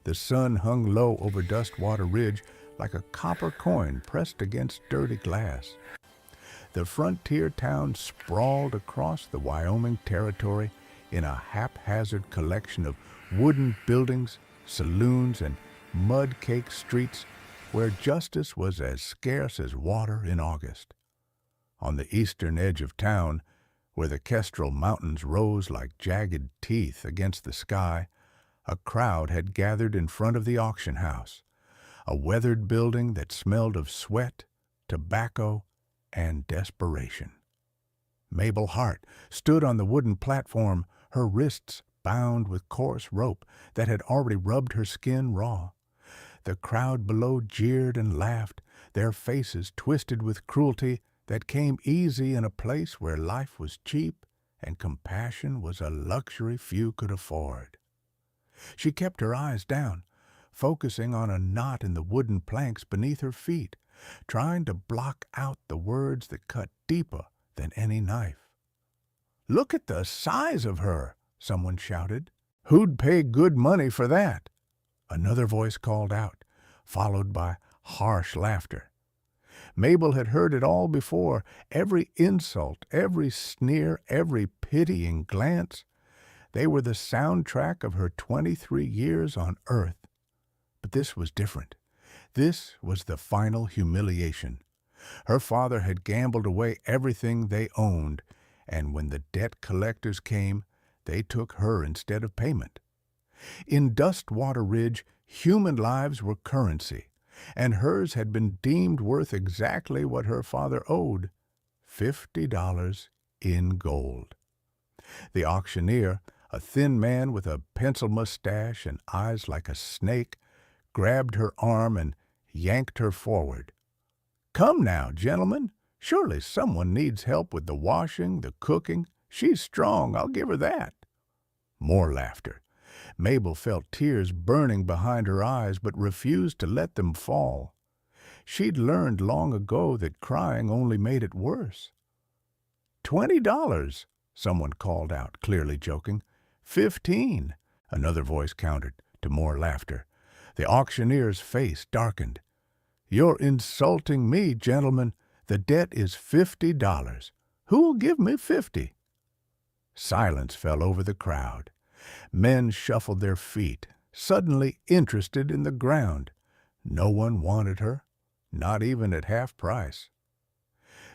The sun hung low over Dustwater Ridge like a copper coin pressed against dirty glass. The frontier town sprawled across the Wyoming territory in a haphazard collection of wooden buildings, saloons, and mud-caked streets where justice was as scarce as water in August. On the eastern edge of town, where the Kestrel Mountains rose like jagged teeth against the sky, a crowd had gathered in front of the auction house, a weathered building that smelled of sweat, tobacco, and desperation. Mabel Hart stood on the wooden platform, her wrists bound with coarse rope that had already rubbed her skin raw. The crowd below jeered and laughed, their faces twisted with cruelty that came easy in a place where life was cheap and compassion was a luxury few could afford. She kept her eyes down, focusing on a knot in the wooden planks beneath her feet, trying to block out the words that cut deeper than any knife. "Look at the size of her!" someone shouted. "Who'd pay good money for that?" Another voice called out, followed by harsh laughter. Mabel had heard it all before, every insult, every sneer, every pitying glance. They were the soundtrack of her 23 years on Earth. But this was different. This was the final humiliation. Her father had gambled away everything they owned, and when the debt collectors came, they took her instead of payment. In Dustwater Ridge, human lives were currency, and hers had been deemed worth exactly what her father owed, $50 in gold. The auctioneer, a thin man with a pencil mustache and eyes like a snake, grabbed her arm and yanked her forward. "Come now, gentlemen. Surely someone needs help with the washing, the cooking. She's strong, I'll give her that." More laughter. Mabel felt tears burning behind her eyes but refused to let them fall. She'd learned long ago that crying only made it worse. $20, someone called out, clearly joking. 15, another voice countered, to more laughter. The auctioneer's face darkened. "You're insulting me, gentlemen. The debt is $50. Who'll give me 50? Silence fell over the crowd. Men shuffled their feet, suddenly interested in the ground. No one wanted her, not even at half price.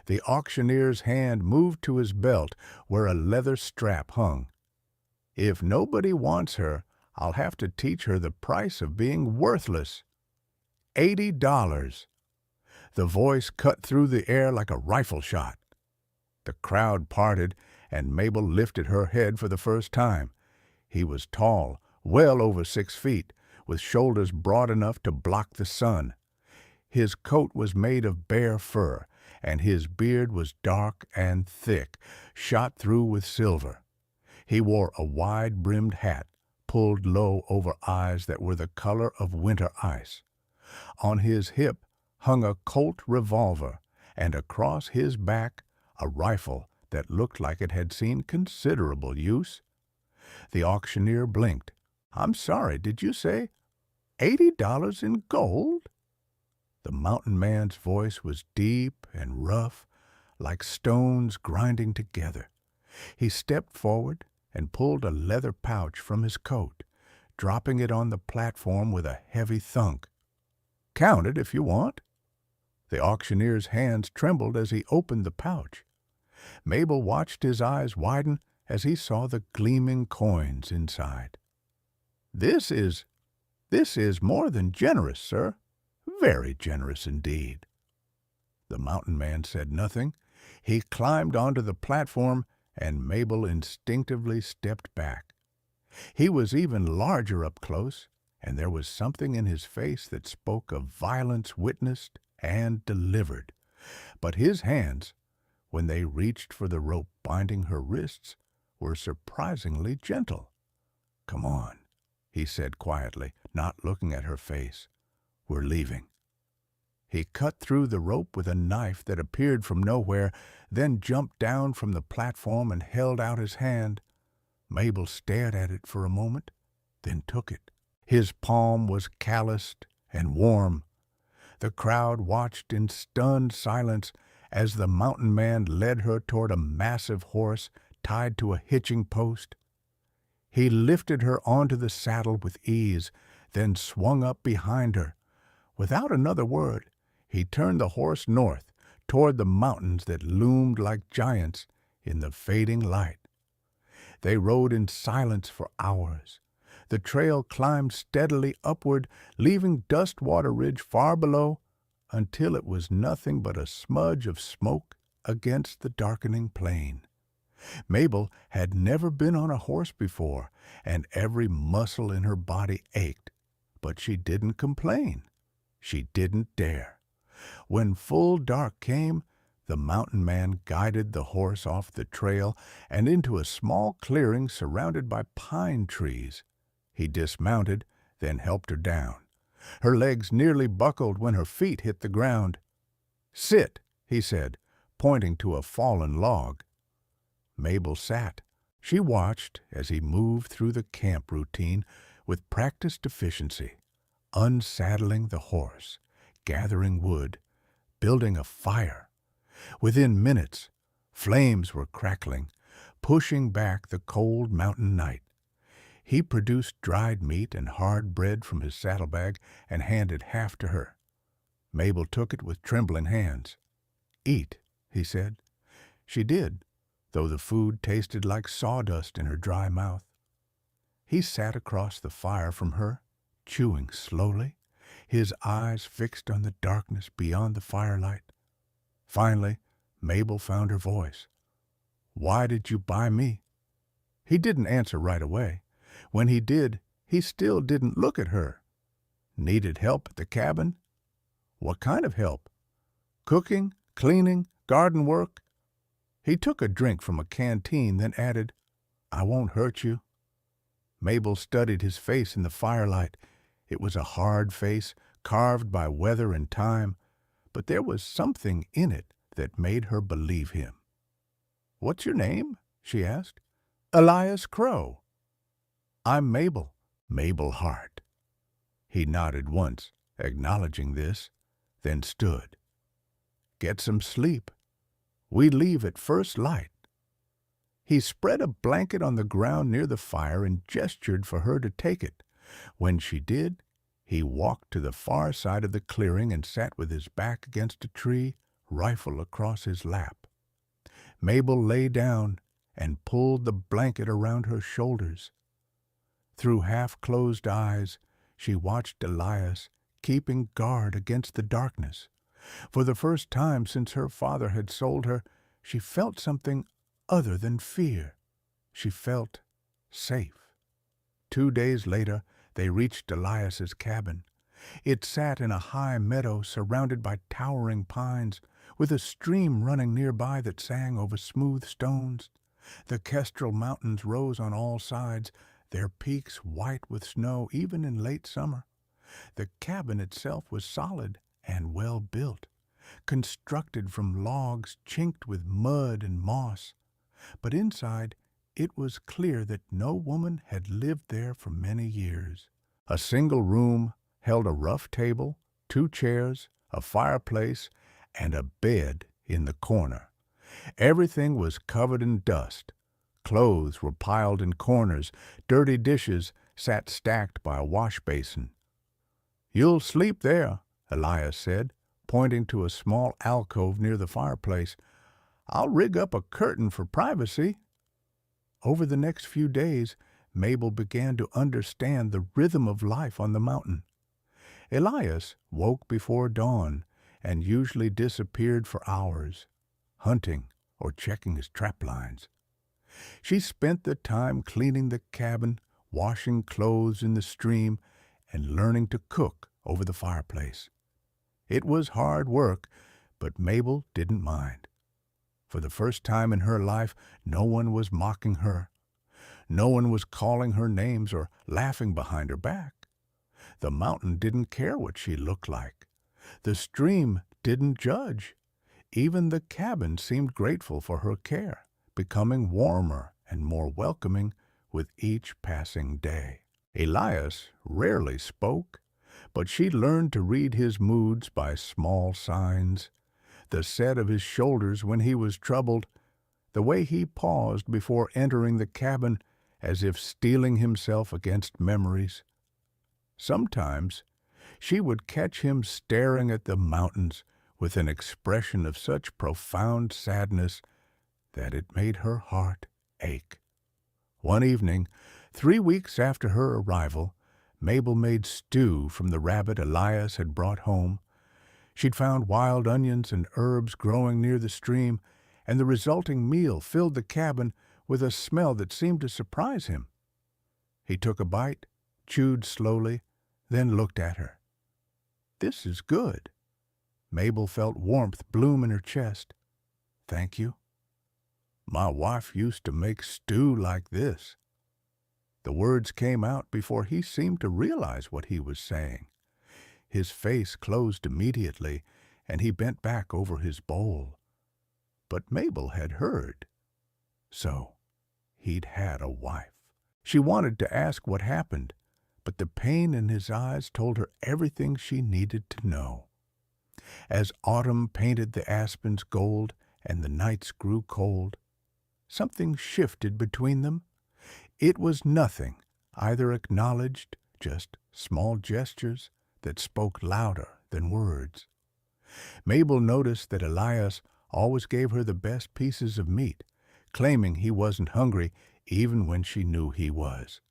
The auctioneer's hand moved to his belt where a leather strap hung. "If nobody wants her, I'll have to teach her the price of being worthless. $80. The voice cut through the air like a rifle shot. The crowd parted, and Mabel lifted her head for the first time. He was tall, well over 6 feet, with shoulders broad enough to block the sun. His coat was made of bear fur, and his beard was dark and thick, shot through with silver. He wore a wide-brimmed hat, pulled low over eyes that were the color of winter ice. On his hip hung a Colt revolver, and across his back a rifle that looked like it had seen considerable use. The auctioneer blinked. "I'm sorry, did you say $80 in gold?" The mountain man's voice was deep and rough, like stones grinding together. He stepped forward and pulled a leather pouch from his coat, dropping it on the platform with a heavy thunk. "Count it if you want." The auctioneer's hands trembled as he opened the pouch. Mabel watched his eyes widen as he saw the gleaming coins inside. This is more than generous, sir. Very generous indeed." The mountain man said nothing. He climbed onto the platform, and Mabel instinctively stepped back. He was even larger up close, and there was something in his face that spoke of violence witnessed and delivered. But his hands, when they reached for the rope binding her wrists, were surprisingly gentle. "Come on," he said quietly, not looking at her face. "We're leaving." He cut through the rope with a knife that appeared from nowhere, then jumped down from the platform and held out his hand. Mabel stared at it for a moment, then took it. His palm was calloused and warm. The crowd watched in stunned silence as the mountain man led her toward a massive horse tied to a hitching post. He lifted her onto the saddle with ease, then swung up behind her. Without another word, he turned the horse north toward the mountains that loomed like giants in the fading light. They rode in silence for hours. The trail climbed steadily upward, leaving Dustwater Ridge far below, until it was nothing but a smudge of smoke against the darkening plain. Mabel had never been on a horse before, and every muscle in her body ached, but she didn't complain. She didn't dare. When full dark came, the mountain man guided the horse off the trail and into a small clearing surrounded by pine trees. He dismounted, then helped her down. Her legs nearly buckled when her feet hit the ground. "Sit," he said, pointing to a fallen log. Mabel sat. She watched as he moved through the camp routine with practiced efficiency, unsaddling the horse, gathering wood, building a fire. Within minutes, flames were crackling, pushing back the cold mountain night. He produced dried meat and hard bread from his saddlebag and handed half to her. Mabel took it with trembling hands. "Eat," he said. She did, though the food tasted like sawdust in her dry mouth. He sat across the fire from her, chewing slowly, his eyes fixed on the darkness beyond the firelight. Finally, Mabel found her voice. "Why did you buy me?" He didn't answer right away. When he did, he still didn't look at her. Needed help at the cabin? What kind of help? Cooking, cleaning, garden work? He took a drink from a canteen, then added, "I won't hurt you." Mabel studied his face in the firelight. It was a hard face, carved by weather and time, but there was something in it that made her believe him. "What's your name?" she asked. "Elias Crow." "I'm Mabel, Mabel Hart." He nodded once, acknowledging this, then stood. "Get some sleep. We leave at first light." He spread a blanket on the ground near the fire and gestured for her to take it. When she did, he walked to the far side of the clearing and sat with his back against a tree, rifle across his lap. Mabel lay down and pulled the blanket around her shoulders. Through half-closed eyes, she watched Elias keeping guard against the darkness. For the first time since her father had sold her, she felt something other than fear. She felt safe. 2 days later, they reached Elias's cabin. It sat in a high meadow surrounded by towering pines, with a stream running nearby that sang over smooth stones. The Kestrel Mountains rose on all sides, their peaks white with snow even in late summer. The cabin itself was solid and well built, constructed from logs chinked with mud and moss. But inside, it was clear that no woman had lived there for many years. A single room held a rough table, 2 chairs, a fireplace, and a bed in the corner. Everything was covered in dust. Clothes were piled in corners. Dirty dishes sat stacked by a wash basin. "You'll sleep there," Elias said, pointing to a small alcove near the fireplace. "I'll rig up a curtain for privacy." Over the next few days, Mabel began to understand the rhythm of life on the mountain. Elias woke before dawn and usually disappeared for hours, hunting or checking his trap lines. She spent the time cleaning the cabin, washing clothes in the stream, and learning to cook over the fireplace. It was hard work, but Mabel didn't mind. For the first time in her life, no one was mocking her. No one was calling her names or laughing behind her back. The mountain didn't care what she looked like. The stream didn't judge. Even the cabin seemed grateful for her care, becoming warmer and more welcoming with each passing day. Elias rarely spoke, but she learned to read his moods by small signs, the set of his shoulders when he was troubled, the way he paused before entering the cabin as if steeling himself against memories. Sometimes she would catch him staring at the mountains with an expression of such profound sadness that it made her heart ache. One evening, 3 weeks after her arrival, Mabel made stew from the rabbit Elias had brought home. She'd found wild onions and herbs growing near the stream, and the resulting meal filled the cabin with a smell that seemed to surprise him. He took a bite, chewed slowly, then looked at her. "This is good." Mabel felt warmth bloom in her chest. "Thank you. My wife used to make stew like this." The words came out before he seemed to realize what he was saying. His face closed immediately, and he bent back over his bowl. But Mabel had heard. So he'd had a wife. She wanted to ask what happened, but the pain in his eyes told her everything she needed to know. As autumn painted the aspens gold and the nights grew cold, something shifted between them. It was nothing, either acknowledged, just small gestures that spoke louder than words. Mabel noticed that Elias always gave her the best pieces of meat, claiming he wasn't hungry even when she knew he was.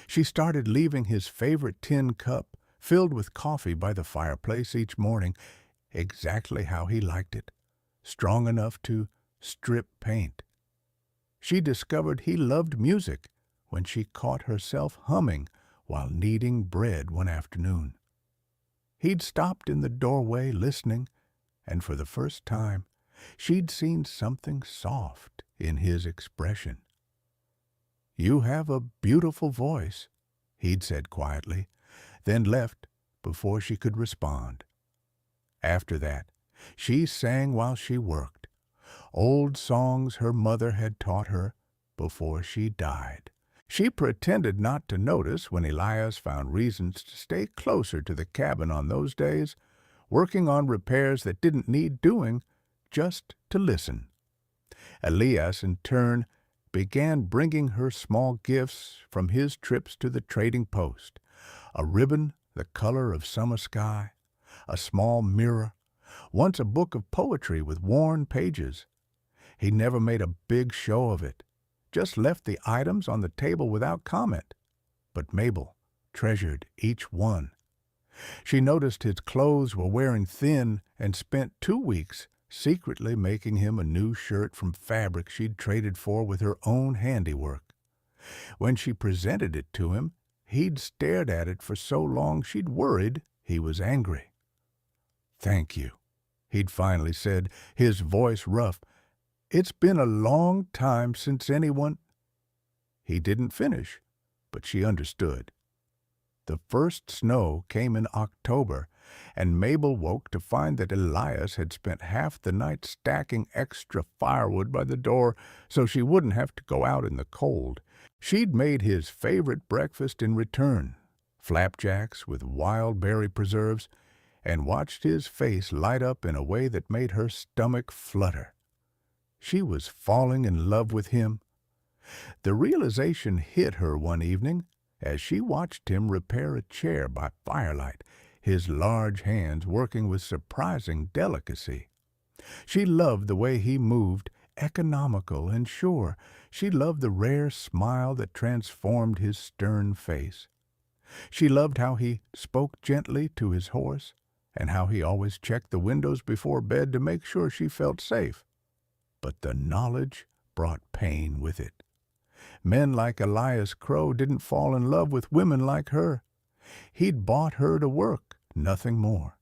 She started leaving his favorite tin cup filled with coffee by the fireplace each morning, exactly how he liked it, strong enough to strip paint. She discovered he loved music when she caught herself humming while kneading bread one afternoon. He'd stopped in the doorway listening, and for the first time, she'd seen something soft in his expression. "You have a beautiful voice," he'd said quietly, then left before she could respond. After that, she sang while she worked, old songs her mother had taught her before she died. She pretended not to notice when Elias found reasons to stay closer to the cabin on those days, working on repairs that didn't need doing, just to listen. Elias, in turn, began bringing her small gifts from his trips to the trading post, a ribbon the color of summer sky, a small mirror, once a book of poetry with worn pages. He never made a big show of it, just left the items on the table without comment. But Mabel treasured each one. She noticed his clothes were wearing thin and spent 2 weeks secretly making him a new shirt from fabric she'd traded for with her own handiwork. When she presented it to him, he'd stared at it for so long she'd worried he was angry. "Thank you," he'd finally said, his voice rough. "It's been a long time since anyone—" He didn't finish, but she understood. The first snow came in October, and Mabel woke to find that Elias had spent half the night stacking extra firewood by the door so she wouldn't have to go out in the cold. She'd made his favorite breakfast in return, flapjacks with wild berry preserves, and watched his face light up in a way that made her stomach flutter. She was falling in love with him. The realization hit her one evening as she watched him repair a chair by firelight, his large hands working with surprising delicacy. She loved the way he moved, economical and sure. She loved the rare smile that transformed his stern face. She loved how he spoke gently to his horse, and how he always checked the windows before bed to make sure she felt safe. But the knowledge brought pain with it. Men like Elias Crow didn't fall in love with women like her. He'd bought her to work, nothing more.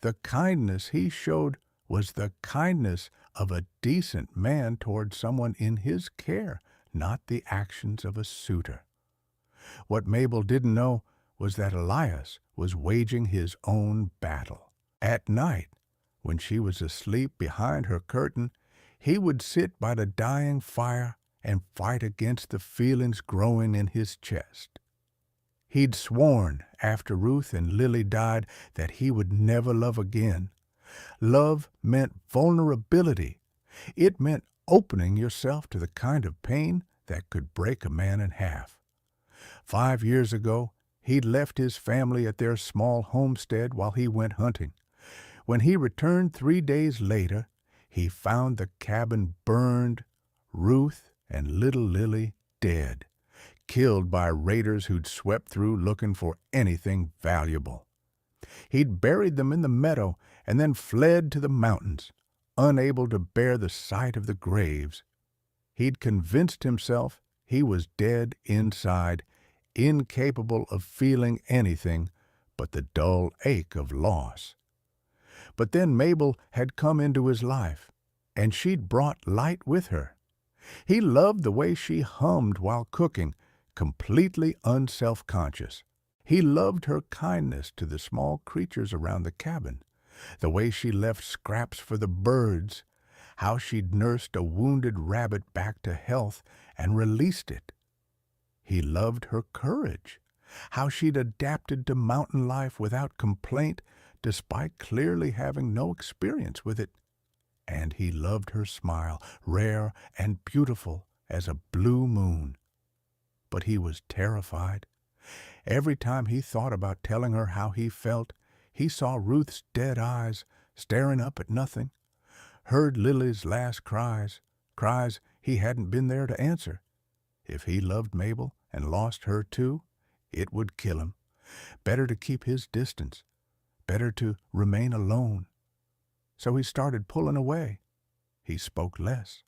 The kindness he showed was the kindness of a decent man toward someone in his care, not the actions of a suitor. What Mabel didn't know was that Elias was waging his own battle. At night, when she was asleep behind her curtain, he would sit by the dying fire and fight against the feelings growing in his chest. He'd sworn after Ruth and Lily died that he would never love again. Love meant vulnerability. It meant opening yourself to the kind of pain that could break a man in half. 5 years ago, he'd left his family at their small homestead while he went hunting. When he returned 3 days later, he found the cabin burned, Ruth and little Lily dead, killed by raiders who'd swept through looking for anything valuable. He'd buried them in the meadow and then fled to the mountains, unable to bear the sight of the graves. He'd convinced himself he was dead inside, incapable of feeling anything but the dull ache of loss. But then Mabel had come into his life, and she'd brought light with her. He loved the way she hummed while cooking, completely unself-conscious. He loved her kindness to the small creatures around the cabin, the way she left scraps for the birds, how she'd nursed a wounded rabbit back to health and released it. He loved her courage, how she'd adapted to mountain life without complaint despite clearly having no experience with it. And he loved her smile, rare and beautiful as a blue moon. But he was terrified. Every time he thought about telling her how he felt, he saw Ruth's dead eyes staring up at nothing, heard Lily's last cries he hadn't been there to answer. If he loved Mabel and lost her too, it would kill him. Better to keep his distance, better to remain alone. So he started pulling away. He spoke less,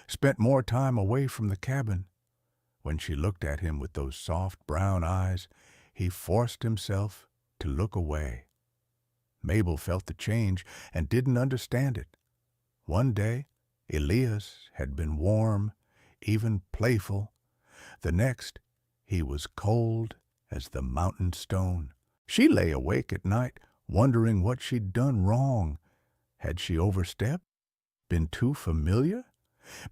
spent more time away from the cabin. When she looked at him with those soft brown eyes, he forced himself to look away. Mabel felt the change and didn't understand it. One day, Elias had been warm, even playful. The next, he was cold as the mountain stone. She lay awake at night, wondering what she'd done wrong. Had she overstepped? Been too familiar?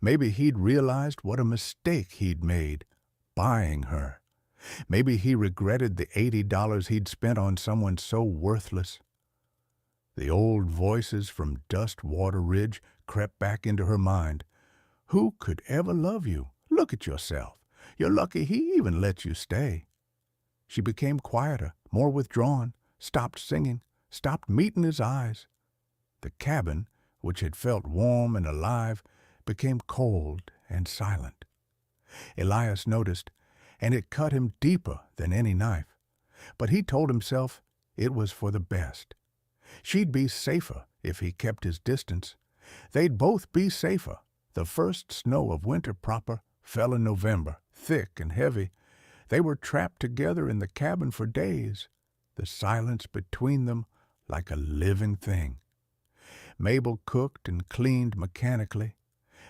Maybe he'd realized what a mistake he'd made, buying her. Maybe he regretted the $80 he'd spent on someone so worthless. The old voices from Dustwater Ridge crept back into her mind. Who could ever love you? Look at yourself. You're lucky he even let you stay. She became quieter, more withdrawn, stopped singing, stopped meeting his eyes. The cabin, which had felt warm and alive, became cold and silent. Elias noticed, and it cut him deeper than any knife. But he told himself it was for the best. She'd be safer if he kept his distance. They'd both be safer. The first snow of winter proper fell in November, thick and heavy. They were trapped together in the cabin for days, the silence between them like a living thing. Mabel cooked and cleaned mechanically.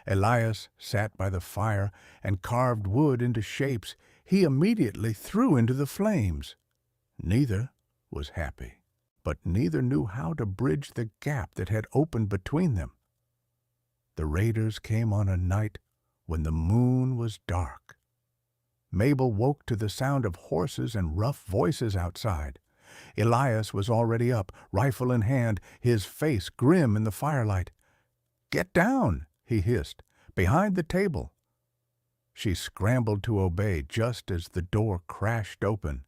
Elias sat by the fire and carved wood into shapes he immediately threw into the flames. Neither was happy, but neither knew how to bridge the gap that had opened between them. The raiders came on a night when the moon was dark. Mabel woke to the sound of horses and rough voices outside. Elias was already up, rifle in hand, his face grim in the firelight. "Get down," he hissed, "behind the table." She scrambled to obey just as the door crashed open.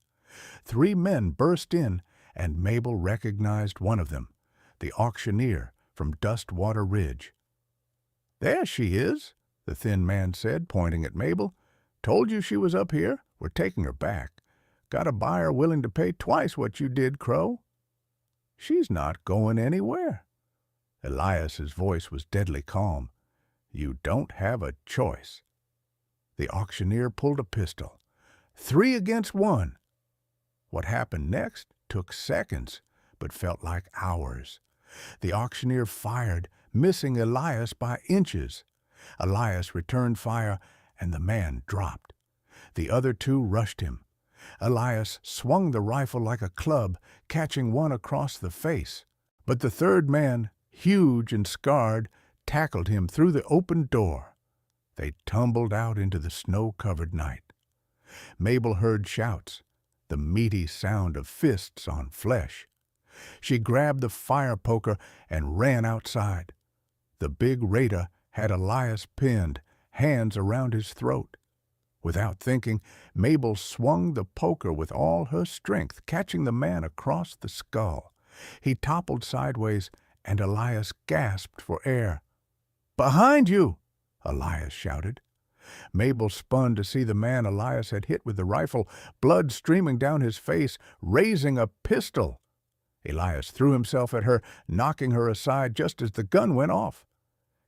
3 men burst in, and Mabel recognized one of them, the auctioneer from Dustwater Ridge. "There she is," the thin man said, pointing at Mabel. "Told you she was up here. We're taking her back. Got a buyer willing to pay twice what you did, Crow." "She's not going anywhere." Elias's voice was deadly calm. "You don't have a choice." The auctioneer pulled a pistol. 3 against 1. What happened next took seconds, but felt like hours. The auctioneer fired, missing Elias by inches. Elias returned fire, and the man dropped. The other 2 rushed him. Elias swung the rifle like a club, catching one across the face. But the third man, huge and scarred, tackled him through the open door. They tumbled out into the snow-covered night. Mabel heard shouts. the meaty sound of fists on flesh. She grabbed the fire poker and ran outside. The big raider had Elias pinned, hands around his throat. Without thinking, Mabel swung the poker with all her strength, catching the man across the skull. He toppled sideways, and Elias gasped for air. "Behind you!" Elias shouted. Mabel spun to see the man Elias had hit with the rifle, blood streaming down his face, raising a pistol. Elias threw himself at her, knocking her aside just as the gun went off.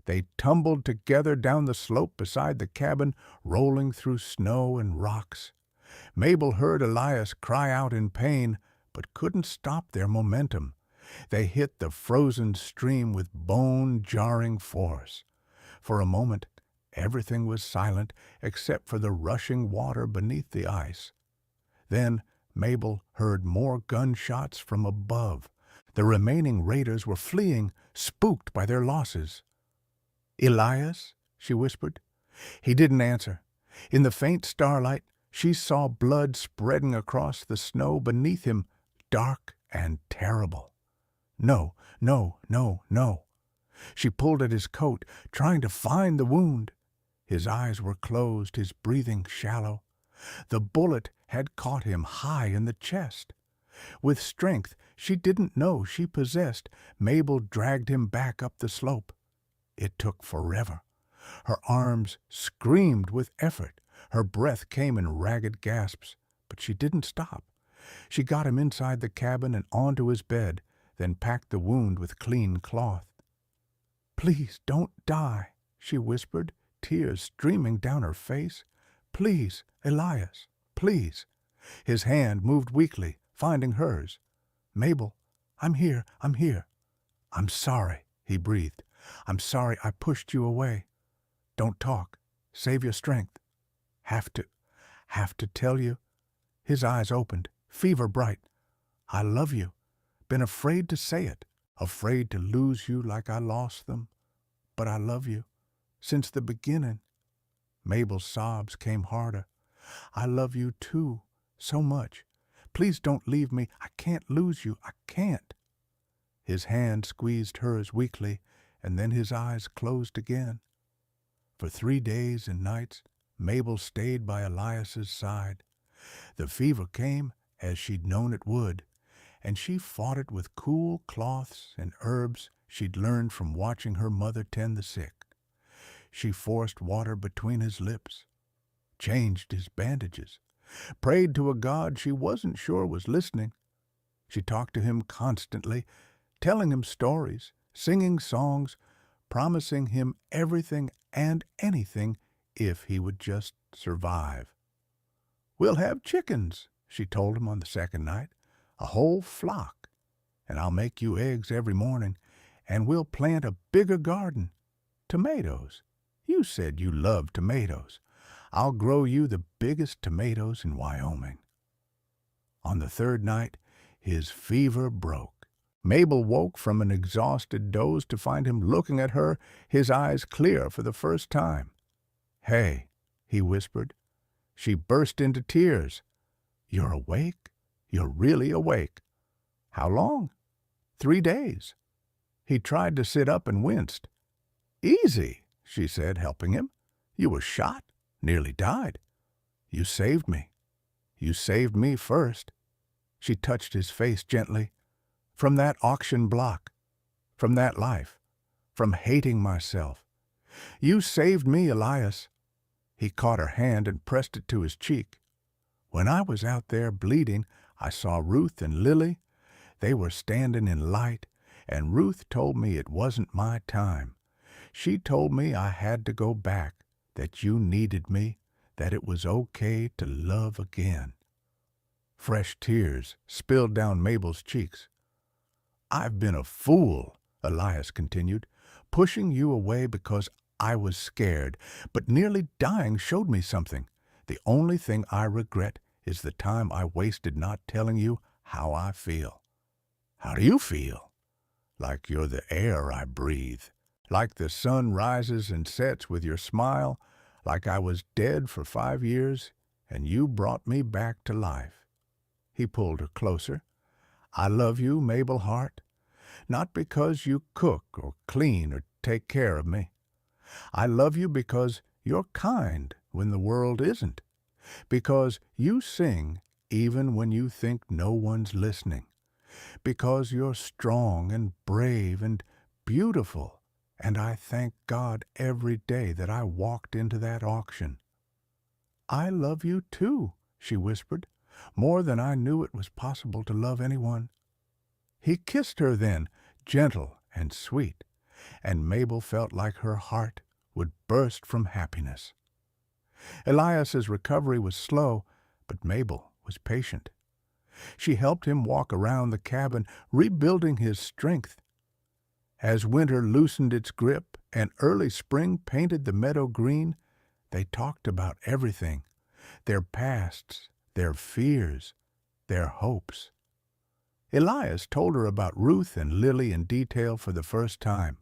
They tumbled together down the slope beside the cabin, rolling through snow and rocks. Mabel heard Elias cry out in pain, but couldn't stop their momentum. They hit the frozen stream with bone-jarring force. For a moment, everything was silent except for the rushing water beneath the ice. Then Mabel heard more gunshots from above. The remaining raiders were fleeing, spooked by their losses. "Elias?" she whispered. He didn't answer. In the faint starlight, she saw blood spreading across the snow beneath him, dark and terrible. No, no, no, no. She pulled at his coat, trying to find the wound. His eyes were closed, his breathing shallow. The bullet had caught him high in the chest. With strength she didn't know she possessed, Mabel dragged him back up the slope. It took forever. Her arms screamed with effort. Her breath came in ragged gasps, but she didn't stop. She got him inside the cabin and onto his bed, then packed the wound with clean cloth. "Please don't die," she whispered, tears streaming down her face. "Please, Elias, please." His hand moved weakly, finding hers. "Mabel, I'm here, I'm here." "I'm sorry," he breathed. "I'm sorry I pushed you away. Don't talk. Save your strength." Have to tell you." His eyes opened, fever bright. "I love you. Been afraid to say it, afraid to lose you like I lost them. But I love you. Since the beginning." Mabel's sobs came harder. "I love you too, so much. Please don't leave me. I can't lose you. I can't." His hand squeezed hers weakly, and then his eyes closed again. For 3 days and nights, Mabel stayed by Elias's side. The fever came as she'd known it would, and she fought it with cool cloths and herbs she'd learned from watching her mother tend the sick. She forced water between his lips, changed his bandages, prayed to a God she wasn't sure was listening. She talked to him constantly, telling him stories, singing songs, promising him everything and anything if he would just survive. "We'll have chickens," she told him on the second night, "a whole flock, and I'll make you eggs every morning, and we'll plant a bigger garden. Tomatoes. You said you loved tomatoes. I'll grow you the biggest tomatoes in Wyoming." On the third night, his fever broke. Mabel woke from an exhausted doze to find him looking at her, his eyes clear for the first time. "Hey," he whispered. She burst into tears. "You're awake? You're really awake. How long?" 3 days. He tried to sit up and winced. "Easy," she said, helping him. "You were shot, nearly died. You saved me. You saved me first." She touched his face gently. "From that auction block, from that life, from hating myself. You saved me, Elias." He caught her hand and pressed it to his cheek. "When I was out there bleeding, I saw Ruth and Lily. They were standing in light, and Ruth told me it wasn't my time. She told me I had to go back, that you needed me, that it was okay to love again." Fresh tears spilled down Mabel's cheeks. "I've been a fool," Elias continued, "pushing you away because I was scared, but nearly dying showed me something. The only thing I regret is the time I wasted not telling you how I feel." "How do you feel?" "Like you're the air I breathe, like the sun rises and sets with your smile, like I was dead for 5 years and you brought me back to life." He pulled her closer. "I love you, Mabel Hart, not because you cook or clean or take care of me. I love you because you're kind when the world isn't, because you sing even when you think no one's listening, because you're strong and brave and beautiful, and I thank God every day that I walked into that auction." "I love you too," she whispered, "more than I knew it was possible to love anyone." He kissed her then, gentle and sweet, and Mabel felt like her heart would burst from happiness. Elias's recovery was slow, but Mabel was patient. She helped him walk around the cabin, rebuilding his strength. As winter loosened its grip and early spring painted the meadow green, they talked about everything, their pasts, their fears, their hopes. Elias told her about Ruth and Lily in detail for the first time,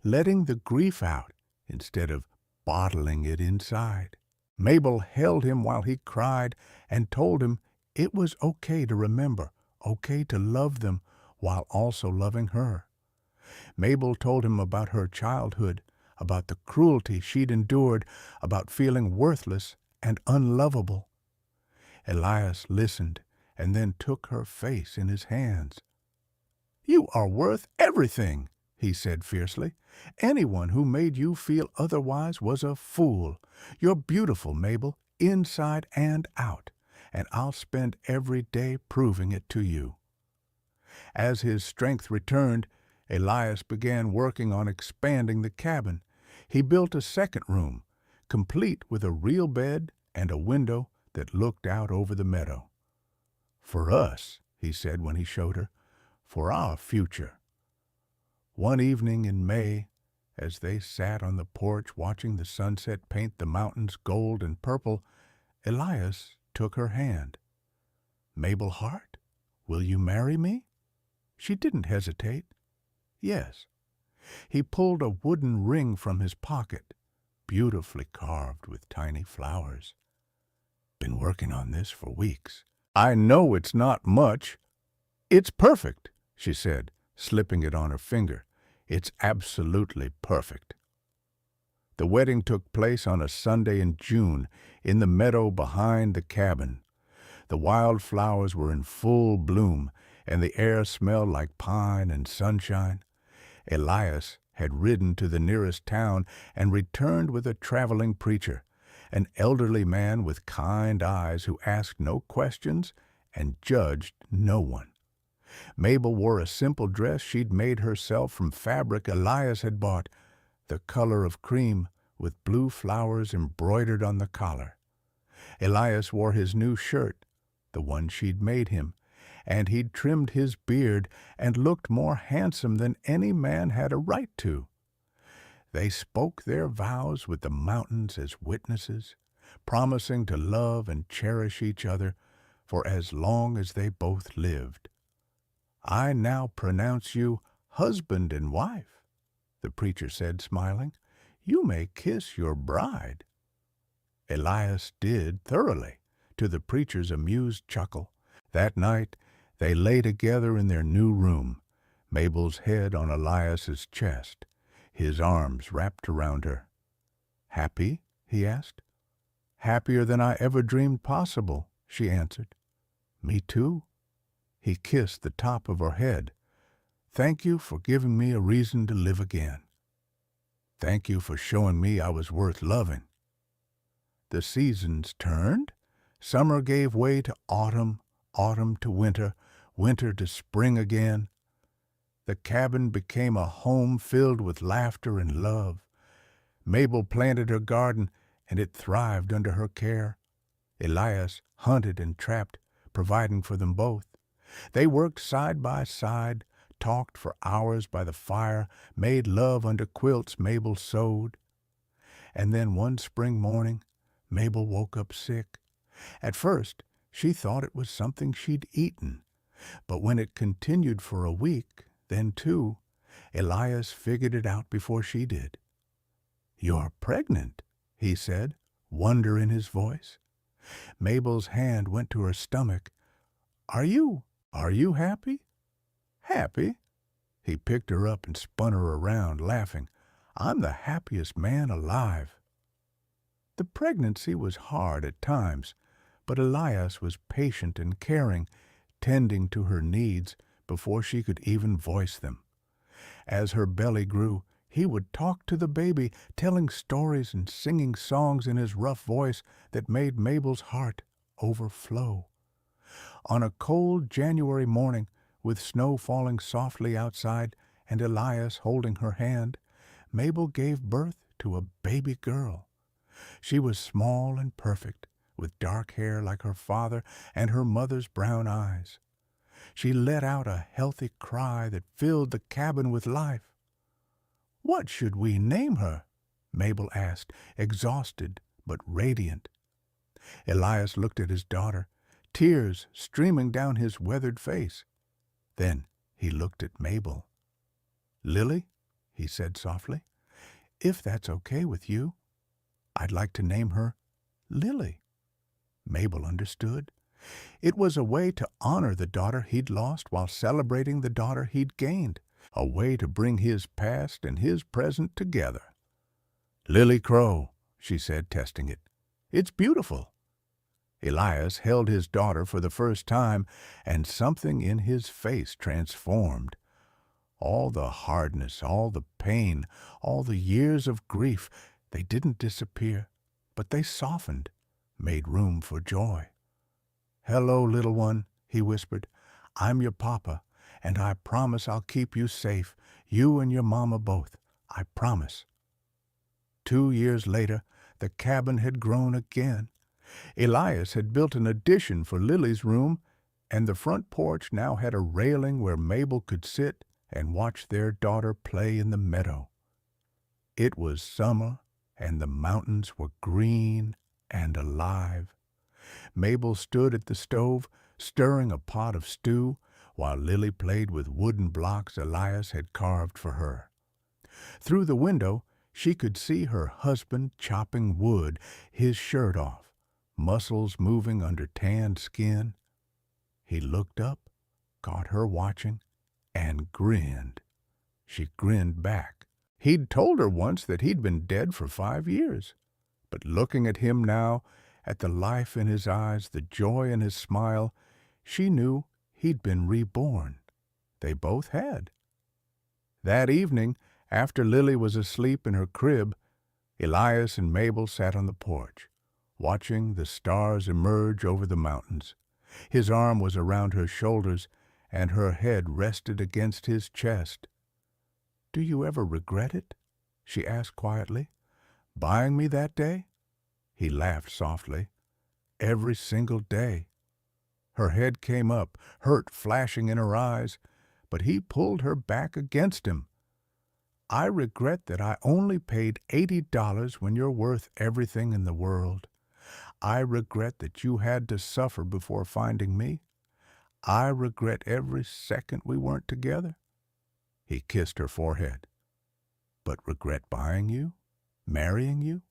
letting the grief out instead of bottling it inside. Mabel held him while he cried and told him it was okay to remember, okay to love them while also loving her. Mabel told him about her childhood, about the cruelty she'd endured, about feeling worthless and unlovable. Elias listened and then took her face in his hands. "You are worth everything," he said fiercely. "Anyone who made you feel otherwise was a fool. You're beautiful, Mabel, inside and out, and I'll spend every day proving it to you." As his strength returned, Elias began working on expanding the cabin. He built a second room, complete with a real bed and a window that looked out over the meadow. "For us," he said when he showed her, "for our future." One evening in May, as they sat on the porch watching the sunset paint the mountains gold and purple, Elias took her hand. "Mabel Hart, will you marry me?" She didn't hesitate. "Yes." He pulled a wooden ring from his pocket, beautifully carved with tiny flowers. "Been working on this for weeks. I know it's not much." "It's perfect," she said, slipping it on her finger. "It's absolutely perfect." The wedding took place on a Sunday in June, in the meadow behind the cabin. The wildflowers were in full bloom, and the air smelled like pine and sunshine. Elias had ridden to the nearest town and returned with a traveling preacher, an elderly man with kind eyes who asked no questions and judged no one. Mabel wore a simple dress she'd made herself from fabric Elias had bought, the color of cream with blue flowers embroidered on the collar. Elias wore his new shirt, the one she'd made him, and he'd trimmed his beard and looked more handsome than any man had a right to. They spoke their vows with the mountains as witnesses, promising to love and cherish each other for as long as they both lived. "I now pronounce you husband and wife," the preacher said, smiling. "You may kiss your bride." Elias did thoroughly, to the preacher's amused chuckle. That night they lay together in their new room, Mabel's head on Elias's chest, his arms wrapped around her. "Happy?" he asked. "Happier than I ever dreamed possible," she answered. "Me too." He kissed the top of her head. "Thank you for giving me a reason to live again. Thank you for showing me I was worth loving." The seasons turned. Summer gave way to autumn, autumn to winter, winter to spring again. The cabin became a home filled with laughter and love. Mabel planted her garden, and it thrived under her care. Elias hunted and trapped, providing for them both. They worked side by side, talked for hours by the fire, made love under quilts Mabel sewed. And then one spring morning, Mabel woke up sick. At first, she thought it was something she'd eaten, but when it continued for a week, then two, Elias figured it out before she did. "You're pregnant," he said, wonder in his voice. Mabel's hand went to her stomach. Are you happy?" "Happy?" He picked her up and spun her around, laughing. "I'm the happiest man alive." The pregnancy was hard at times, but Elias was patient and caring, tending to her needs before she could even voice them. As her belly grew, he would talk to the baby, telling stories and singing songs in his rough voice that made Mabel's heart overflow. On a cold January morning, with snow falling softly outside and Elias holding her hand, Mabel gave birth to a baby girl. She was small and perfect, with dark hair like her father and her mother's brown eyes. She let out a healthy cry that filled the cabin with life. "What should we name her?" Mabel asked, exhausted but radiant. Elias looked at his daughter, tears streaming down his weathered face. Then he looked at Mabel. "Lily," he said softly, "if that's okay with you, I'd like to name her Lily." Mabel understood. It was a way to honor the daughter he'd lost while celebrating the daughter he'd gained, a way to bring his past and his present together. "Lily Crow," she said, testing it. "It's beautiful." Elias held his daughter for the first time, and something in his face transformed. All the hardness, all the pain, all the years of grief, they didn't disappear, but they softened, made room for joy. "Hello, little one," he whispered. "I'm your papa, and I promise I'll keep you safe, you and your mama both. I promise." 2 years later, the cabin had grown again. Elias had built an addition for Lily's room, and the front porch now had a railing where Mabel could sit and watch their daughter play in the meadow. It was summer, and the mountains were green and alive. Mabel stood at the stove, stirring a pot of stew, while Lily played with wooden blocks Elias had carved for her. Through the window, she could see her husband chopping wood, his shirt off, muscles moving under tanned skin. He looked up, caught her watching, and grinned. She grinned back. He'd told her once that he'd been dead for 5 years. But looking at him now, at the life in his eyes, the joy in his smile, she knew he'd been reborn. They both had. That evening, after Lily was asleep in her crib, Elias and Mabel sat on the porch, watching the stars emerge over the mountains. His arm was around her shoulders, and her head rested against his chest. "Do you ever regret it?" she asked quietly. "Buying me that day?" He laughed softly. "Every single day." Her head came up, hurt flashing in her eyes, but he pulled her back against him. "I regret that I only paid $80 when you're worth everything in the world. I regret that you had to suffer before finding me. I regret every second we weren't together." He kissed her forehead. "But regret buying you, marrying you,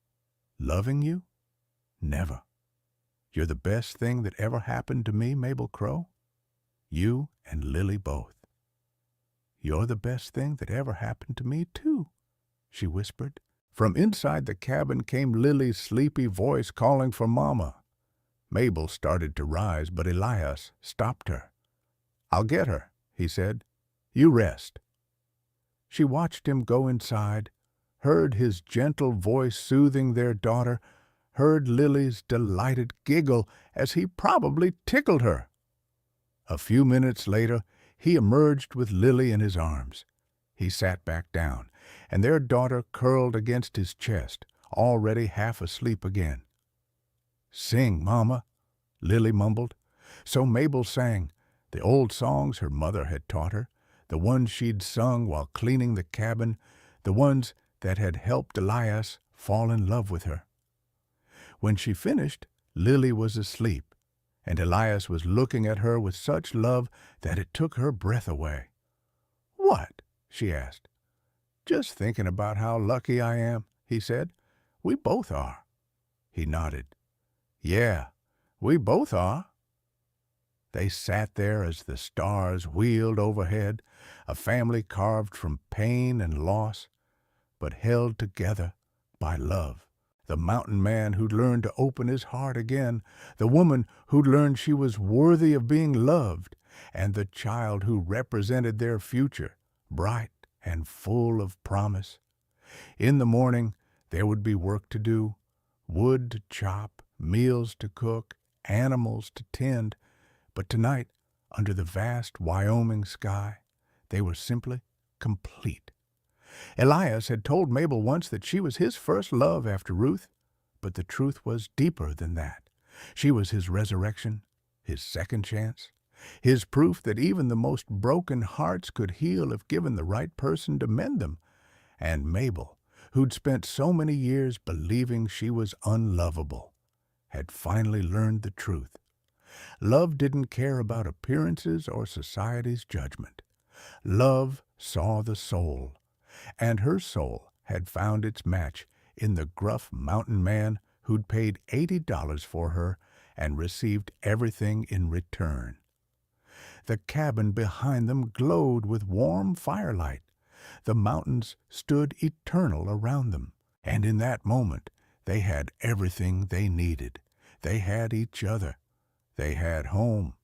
loving you? Never. You're the best thing that ever happened to me, Mabel Crow. You and Lily both." "You're the best thing that ever happened to me, too," she whispered. From inside the cabin came Lily's sleepy voice calling for Mama. Mabel started to rise, but Elias stopped her. "I'll get her," he said. "You rest." She watched him go inside, heard his gentle voice soothing their daughter, heard Lily's delighted giggle as he probably tickled her. A few minutes later, he emerged with Lily in his arms. He sat back down, and their daughter curled against his chest, already half asleep again. "Sing, Mama," Lily mumbled. So Mabel sang, the old songs her mother had taught her, the ones she'd sung while cleaning the cabin, the ones that had helped Elias fall in love with her. When she finished, Lily was asleep, and Elias was looking at her with such love that it took her breath away. "What?" she asked. "Just thinking about how lucky I am," he said. "We both are." He nodded. "Yeah, we both are." They sat there as the stars wheeled overhead, a family carved from pain and loss, but held together by love. The mountain man who'd learned to open his heart again, the woman who'd learned she was worthy of being loved, and the child who represented their future, bright and full of promise. In the morning, there would be work to do, wood to chop, meals to cook, animals to tend, but tonight, under the vast Wyoming sky, they were simply complete. Elias had told Mabel once that she was his first love after Ruth, but the truth was deeper than that. She was his resurrection, his second chance, his proof that even the most broken hearts could heal if given the right person to mend them. And Mabel, who'd spent so many years believing she was unlovable, had finally learned the truth. Love didn't care about appearances or society's judgment. Love saw the soul, and her soul had found its match in the gruff mountain man who'd paid $80 for her and received everything in return. The cabin behind them glowed with warm firelight. The mountains stood eternal around them, and in that moment they had everything they needed. They had each other. They had home.